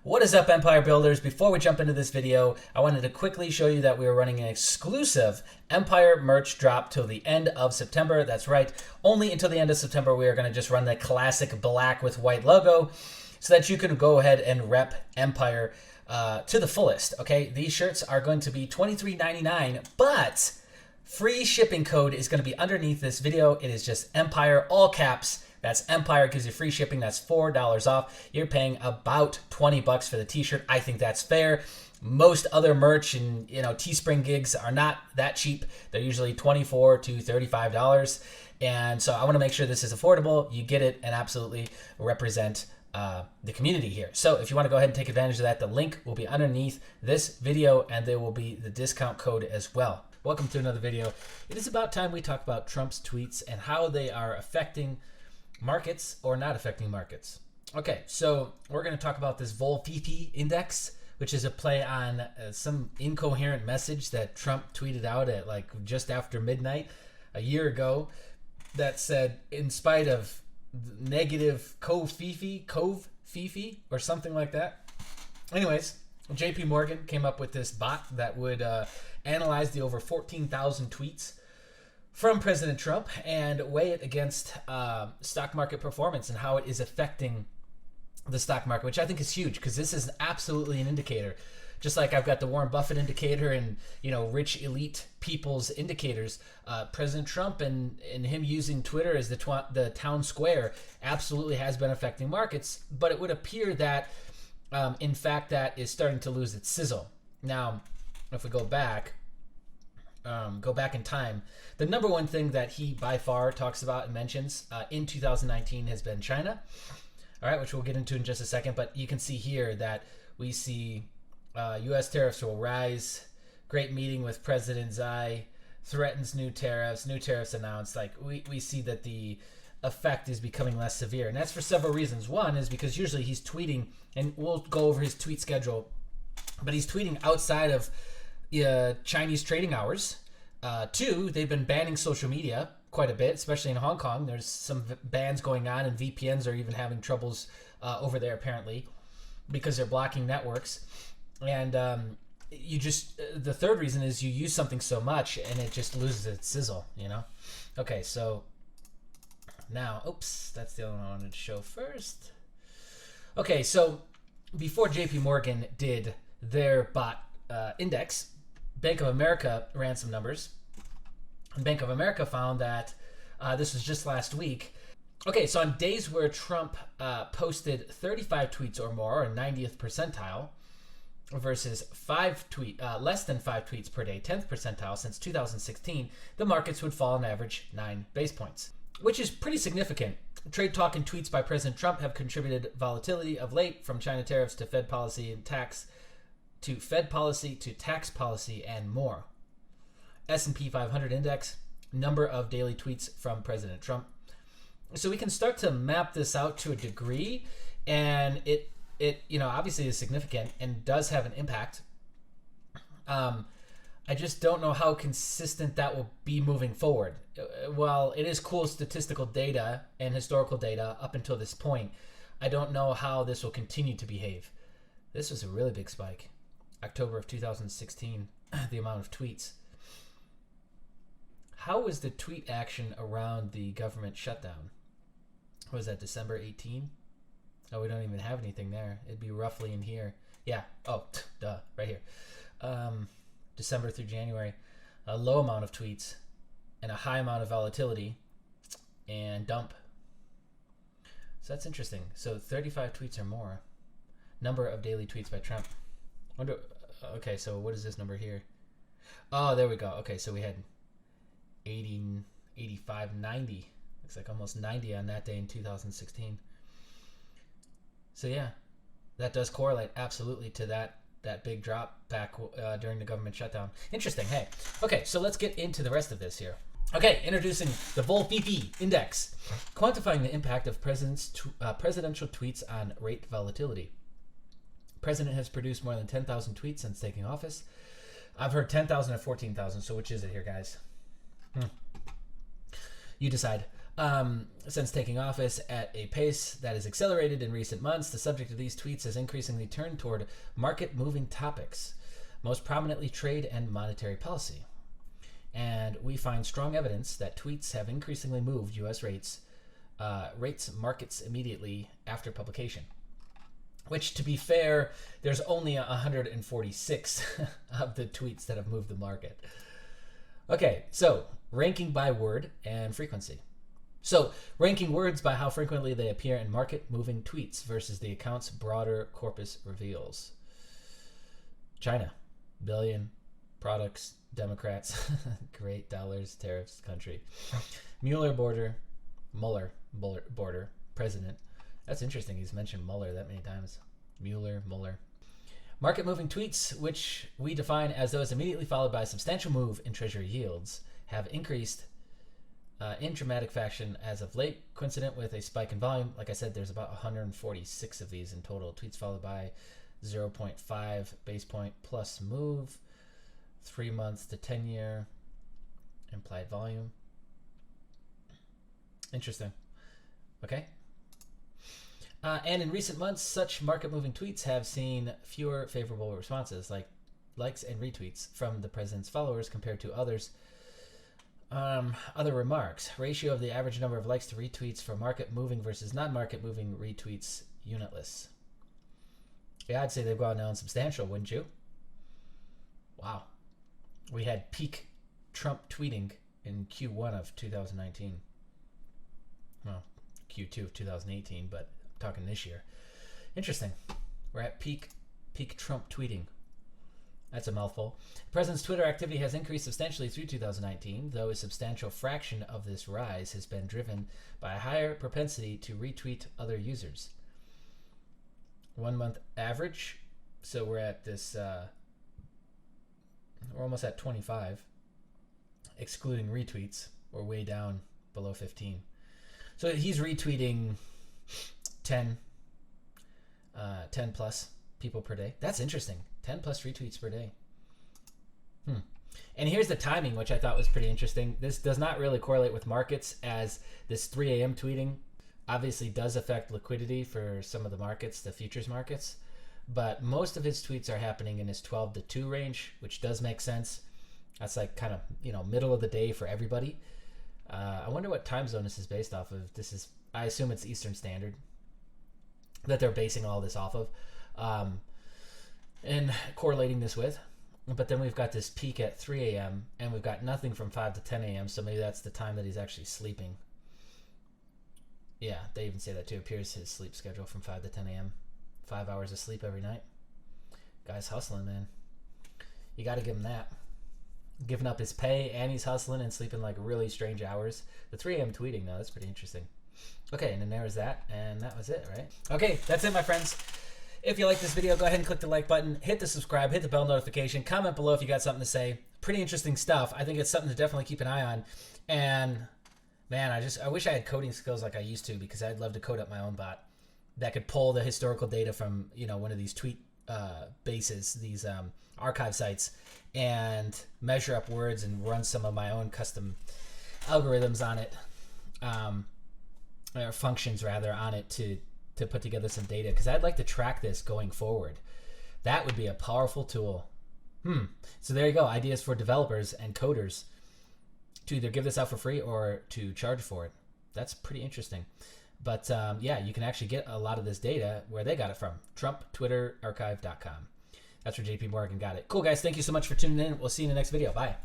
What is up, Empire Builders? Before we jump into this video, I wanted to quickly show you that we are running an exclusive Empire merch drop till the end of September. That's right, only until the end of September we are going to just run the classic black with white logo so that you can go ahead and rep Empire to the fullest, okay? These shirts are going to be $23.99, but free shipping code is going to be underneath this video. It is just Empire, all caps. That's Empire, gives you free shipping. That's $4 off. You're paying about 20 bucks for the t-shirt. I think that's fair. Most other merch and Teespring gigs are not that cheap. They're usually $24 to $35. And so I want to make sure this is affordable. You get it and absolutely represent the community here. So if you want to go ahead and take advantage of that, the link will be underneath this video and there will be the discount code as well. Welcome to another video. It is about time we talk about Trump's tweets and how they are affecting markets or not affecting markets. Okay, so we're going to talk about this Vol-Fifi index, which is a play on some incoherent message that Trump tweeted out at like just after midnight a year ago that said, in spite of negative Cove Fifi or something like that. Anyways, JP Morgan came up with this bot that would analyze the over 14,000 tweets from President Trump and weigh it against stock market performance and how it is affecting the stock market, which I think is huge because this is absolutely an indicator. Just like I've got the Warren Buffett indicator and rich elite people's indicators, President Trump and him using Twitter as the town square absolutely has been affecting markets. But it would appear that in fact that is starting to lose its sizzle. Now, if we go back in time, the number one thing that he by far talks about and mentions in 2019 has been China. All right, which we'll get into in just a second. But you can see here that we see U.S. tariffs will rise. Great meeting with President Xi. Threatens new tariffs announced. Like we see that the effect is becoming less severe. And that's for several reasons. One is because usually he's tweeting, and we'll go over his tweet schedule, but he's tweeting outside of Chinese trading hours. Two, they've been banning social media quite a bit, especially in Hong Kong. There's some bans going on, and VPNs are even having troubles over there apparently because they're blocking networks. And the third reason is you use something so much and it just loses its sizzle, Okay, so now, oops, that's the other one I wanted to show first. Okay, so before JP Morgan did their bot index, Bank of America ran some numbers. Bank of America found that this was just last week. Okay, so on days where Trump posted 35 tweets or more, or 90th percentile, versus less than 5 tweets per day, 10th percentile since 2016, the markets would fall on average 9 base points, which is pretty significant. Trade talk and tweets by President Trump have contributed volatility of late, from China tariffs to Fed policy and tax to Fed policy to tax policy and more. S&P 500 index, number of daily tweets from President Trump. So we can start to map this out to a degree, and it obviously is significant and does have an impact. I just don't know how consistent that will be moving forward. Well, it is cool statistical data and historical data up until this point. I don't know how this will continue to behave. This was a really big spike. October of 2016, the amount of tweets. How was the tweet action around the government shutdown? Was that December 18? Oh, we don't even have anything there. It'd be roughly in here. Yeah. Oh, duh, right here. December through January. A low amount of tweets and a high amount of volatility and dump. So that's interesting. So 35 tweets or more. Number of daily tweets by Trump. Okay, so what is this number here? Oh, there we go. Okay, so we had 80, 85, 90. Looks like almost 90 on that day in 2016. So yeah, that does correlate absolutely to that big drop back during the government shutdown. Interesting. Hey, okay, so let's get into the rest of this here. Okay, introducing the Vol-Fifi index, quantifying the impact of presidential tweets on rate volatility. President has produced more than 10,000 tweets since taking office. I've heard 10,000 or 14,000, so which is it here, guys? You decide. Since taking office at a pace that is accelerated in recent months, the subject of these tweets has increasingly turned toward market-moving topics, most prominently trade and monetary policy. And we find strong evidence that tweets have increasingly moved U.S. rates markets immediately after publication. Which, to be fair, there's only 146 of the tweets that have moved the market. Okay, so ranking by word and frequency. So ranking words by how frequently they appear in market-moving tweets versus the account's broader corpus reveals. China, billion, products, Democrats, great dollars, tariffs, country. Mueller border, president. That's interesting. He's mentioned Mueller that many times. Mueller. Market-moving tweets, which we define as those immediately followed by a substantial move in Treasury yields, have increased in dramatic fashion as of late, coincident with a spike in volume. Like I said, there's about 146 of these in total. Tweets followed by 0.5 base point plus move, 3 months to 10-year implied volume. Interesting. Okay. And in recent months, such market-moving tweets have seen fewer favorable responses, like likes and retweets from the president's followers compared to others. Other remarks. Ratio of the average number of likes to retweets for market-moving versus non-market-moving retweets unitless. Yeah, I'd say they've gone down substantial, wouldn't you? Wow. We had peak Trump tweeting in Q1 of 2019. Well, Q2 of 2018, but I'm talking this year. Interesting. We're at peak Trump tweeting. That's a mouthful. The president's Twitter activity has increased substantially through 2019, though a substantial fraction of this rise has been driven by a higher propensity to retweet other users. 1 month average. So we're at this, we're almost at 25, excluding retweets. We're way down below 15. So he's retweeting 10 plus people per day. That's interesting. 10 plus retweets per day. And here's the timing, which I thought was pretty interesting. This does not really correlate with markets, as this 3 a.m. tweeting obviously does affect liquidity for some of the markets, the futures markets. But most of his tweets are happening in his 12 to 2 range, which does make sense. That's like kind of, middle of the day for everybody. I wonder what time zone this is based off of. I assume it's Eastern Standard that they're basing all this off of, and correlating this with. But then we've got this peak at 3 a.m. and we've got nothing from 5 to 10 a.m. So maybe that's the time that he's actually sleeping. Yeah, they even say that too. Appears his sleep schedule from 5 to 10 a.m. 5 hours of sleep every night. Guy's hustling, man. You got to give him that. Giving up his pay, and he's hustling and sleeping like really strange hours. The 3 a.m. tweeting, though, that's pretty interesting. Okay, and then there was that, and that was it, right? Okay, that's it, my friends. If you like this video, go ahead and click the like button, hit the subscribe, hit the bell notification, comment below if you got something to say. Pretty interesting stuff. I think it's something to definitely keep an eye on. And man, I wish I had coding skills like I used to, because I'd love to code up my own bot that could pull the historical data from, one of these tweet bases, these archive sites, and measure up words and run some of my own custom algorithms on it, or functions rather, on it to put together some data, because I'd like to track this going forward. That would be a powerful tool. So there you go, ideas for developers and coders to either give this out for free or to charge for it. That's pretty interesting. But yeah, you can actually get a lot of this data where they got it from, TrumpTwitterArchive.com. That's where JP Morgan got it. Cool, guys. Thank you so much for tuning in. We'll see you in the next video. Bye.